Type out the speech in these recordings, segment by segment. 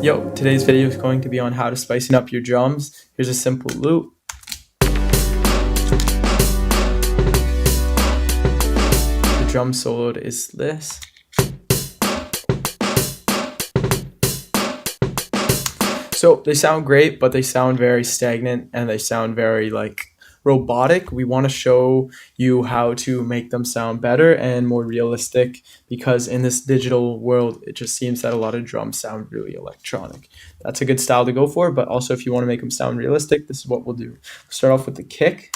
Yo, today's video is going to be on how to spicing up your drums. Here's a simple loop. The drum soloed is this. So they sound great, but they sound very stagnant and they sound very like robotic. We want to show you how to make them sound better and more realistic, because in this digital world it just seems that a lot of drums sound really electronic. That's a good style to go for, but also if you want to make them sound realistic, this is what we'll do. Start off with the kick.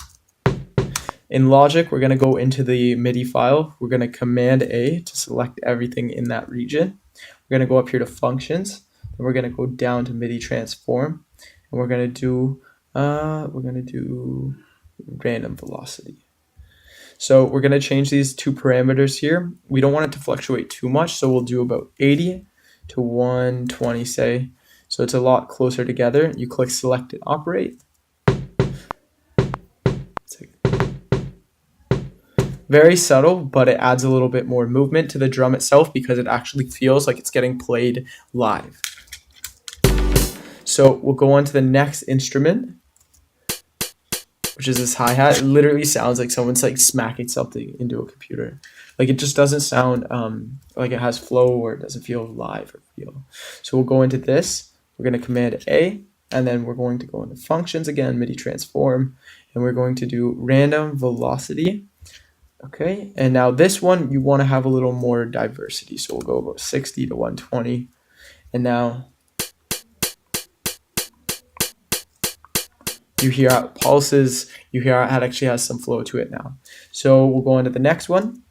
In Logic, we're going to go into the MIDI file. We're going to Command A to select everything in that region. We're going to go up here to Functions, and we're going to go down to MIDI Transform, and we're going to do random velocity. So we're going to change these two parameters here. We don't want it to fluctuate too much, so we'll do about 80 to 120, say. So it's a lot closer together. You click Select and Operate. Very subtle, but it adds a little bit more movement to the drum itself because it actually feels like it's getting played live. So we'll go on to the next instrument, which is this hi-hat. It literally sounds like someone's like smacking something into a computer. Like it just doesn't sound like it has flow, or it doesn't feel live or real. So we'll go into this. We're going to Command A, and then we're going to go into Functions again, MIDI Transform, and we're going to do random velocity. Okay, and now this one you want to have a little more diversity. So we'll go about 60 to 120. And now you hear how it pulses, you hear how it actually has some flow to it now. So we'll go on to the next one,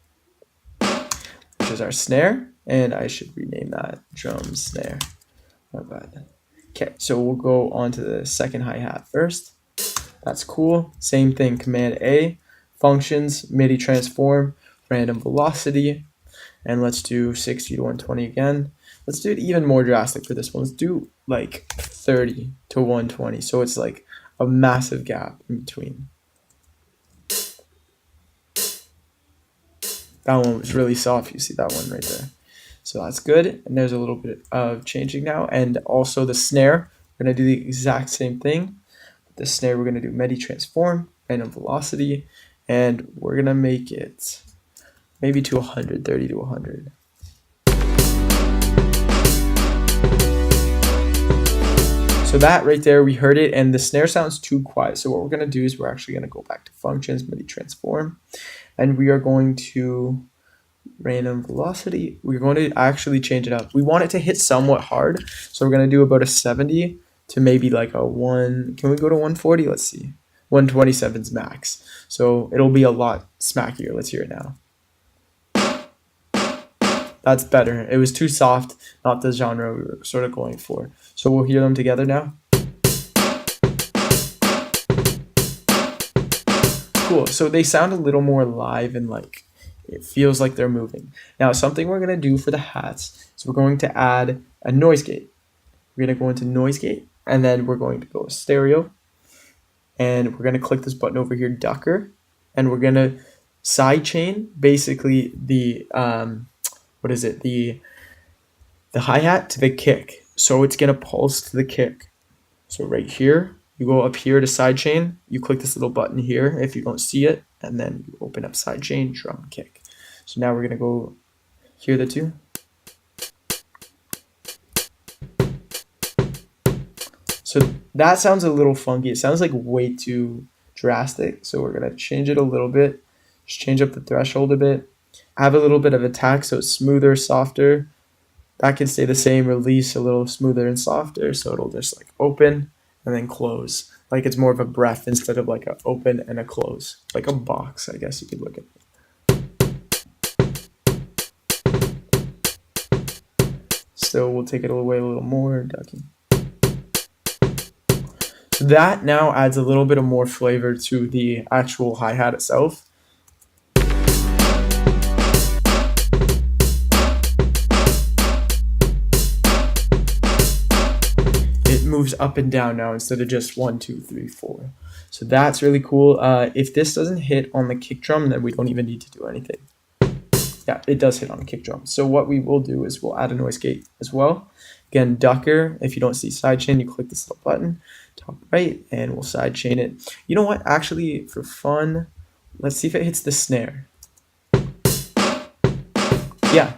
which is our snare, and I should rename that drum snare. Not bad. Okay, so we'll go on to the second hi-hat first. That's cool. Same thing, Command A, Functions, MIDI Transform, random velocity, and let's do 60 to 120 again. Let's do it even more drastic for this one. Let's do like 30 to 120, so it's like a massive gap in between. That one was really soft. You see that one right there. So that's good. And there's a little bit of changing now. And also the snare, we're going to do the exact same thing. The snare, we're going to do MIDI Transform, random velocity, and we're going to make it maybe to 100, 30 to 100. So that right there, we heard it, and the snare sounds too quiet. So what we're going to do is we're actually going to go back to Functions, MIDI Transform, and we are going to random velocity. We're going to actually change it up. We want it to hit somewhat hard, so we're going to do about a 70 to maybe like a 1. Can we go to 140? Let's see. 127's max. So it'll be a lot smackier. Let's hear it now. That's better. It was too soft, not the genre we were sort of going for. So we'll hear them together now. Cool. So they sound a little more live and like it feels like they're moving. Now something we're going to do for the hats is we're going to add a noise gate. We're going to go into noise gate, and then we're going to go stereo, and we're going to click this button over here, Ducker, and we're going to sidechain basically the the hi-hat to the kick. So it's gonna pulse to the kick. So right here, you go up here to sidechain, you click this little button here if you don't see it, and then you open up sidechain, drum, kick. So now we're gonna go hear the two. So that sounds a little funky. It sounds like way too drastic. So we're gonna change it a little bit, just change up the threshold a bit. Have a little bit of attack, so it's smoother, softer. That can stay the same. Release a little smoother and softer, so it'll just like open and then close. Like it's more of a breath instead of like a open and a close. Like a box, I guess you could look at it. Still, we'll take it away a little more, ducking. So that now adds a little bit of more flavor to the actual hi-hat itself. Moves up and down now instead of just 1, 2, 3, 4. So that's really cool. If this doesn't hit on the kick drum, then we don't even need to do anything. Yeah, it does hit on a kick drum. So what we will do is we'll add a noise gate as well. Again, ducker, if you don't see sidechain, you click this little button, top right, and we'll sidechain it. You know what, actually, for fun, let's see if it hits the snare. Yeah,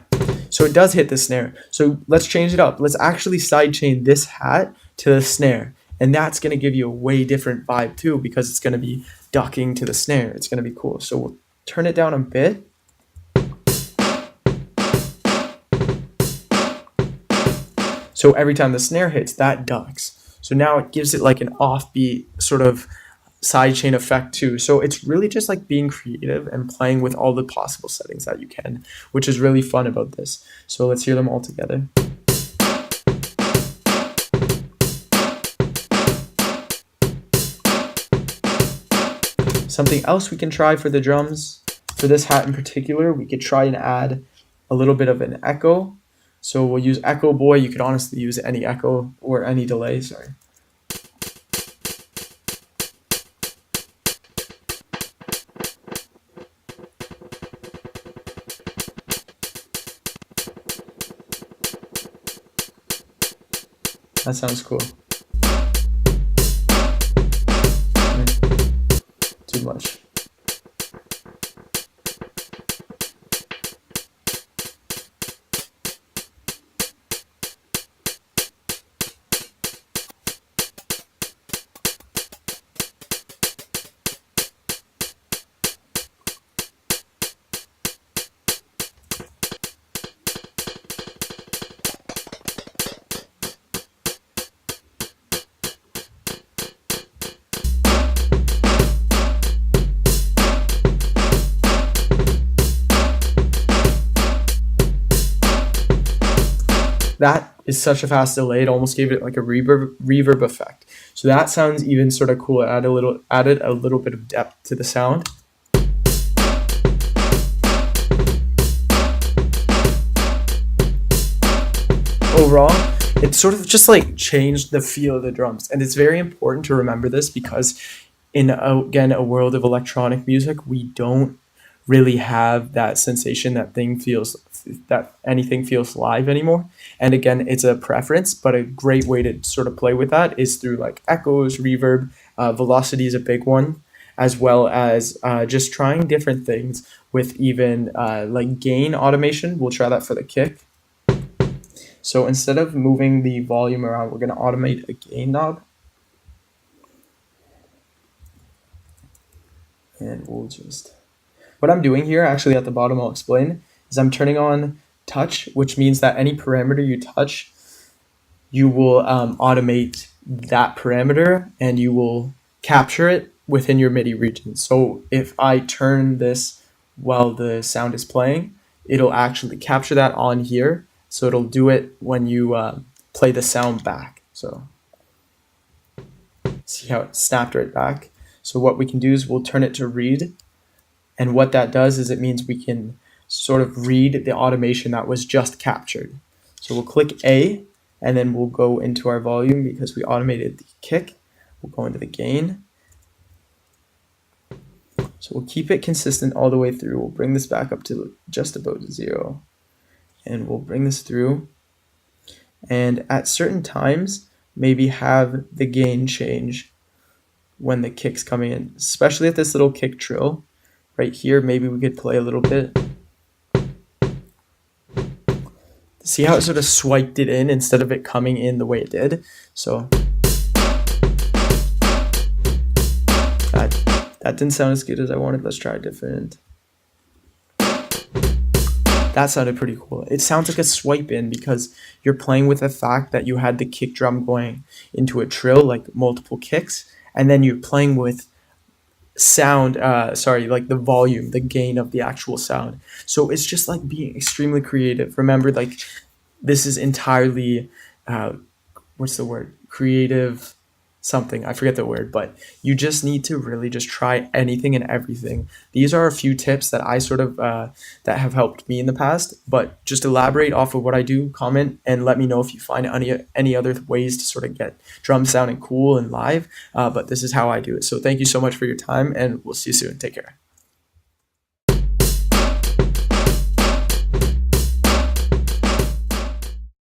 so it does hit the snare. So let's change it up. Let's actually sidechain this hat to the snare. And that's going to give you a way different vibe too, because it's going to be ducking to the snare. It's going to be cool. So we'll turn it down a bit. So every time the snare hits, that ducks. So now it gives it like an offbeat sort of sidechain effect too. So it's really just like being creative and playing with all the possible settings that you can, which is really fun about this. So let's hear them all together. Something else we can try for the drums, for this hat in particular, we could try and add a little bit of an echo. So we'll use Echo Boy. You could honestly use any echo or any delay, sorry. That sounds cool. Too much. That is such a fast delay, it almost gave it like a reverb effect. So that sounds even sort of cool. It added a little bit of depth to the sound. Overall, it sort of just like changed the feel of the drums. And it's very important to remember this because in, again, a world of electronic music, we don't really have that sensation that anything feels live anymore. And again, it's a preference, but a great way to sort of play with that is through like echoes, reverb, velocity is a big one, as well as just trying different things with even like gain automation. We'll try that for the kick. So instead of moving the volume around, we're going to automate a gain knob. And we'll just, what I'm doing here, actually at the bottom I'll explain, is I'm turning on touch, which means that any parameter you touch, you will automate that parameter and you will capture it within your MIDI region. So if I turn this while the sound is playing, it'll actually capture that on here. So it'll do it when you play the sound back. So see how it snapped right back. So what we can do is we'll turn it to read. And what that does is it means we can sort of read the automation that was just captured. So we'll click A, and then we'll go into our volume because we automated the kick. We'll go into the gain. So we'll keep it consistent all the way through. We'll bring this back up to just about 0. And we'll bring this through. And at certain times, maybe have the gain change when the kick's coming in, especially at this little kick trill. Right here, maybe we could play a little bit. See how it sort of swiped it in instead of it coming in the way it did? So that didn't sound as good as I wanted. Let's try a different. That sounded pretty cool. It sounds like a swipe in because you're playing with the fact that you had the kick drum going into a trill, like multiple kicks, and then you're playing with sound, like the volume, the gain of the actual sound. So it's just like being extremely creative. Remember, like this is entirely, what's the word? Creative something. I forget the word, but you just need to really just try anything and everything. These are a few tips that I sort of, that have helped me in the past, but just elaborate off of what I do, comment, and let me know if you find any other ways to sort of get drums sounding cool and live. But this is how I do it. So thank you so much for your time, and we'll see you soon. Take care.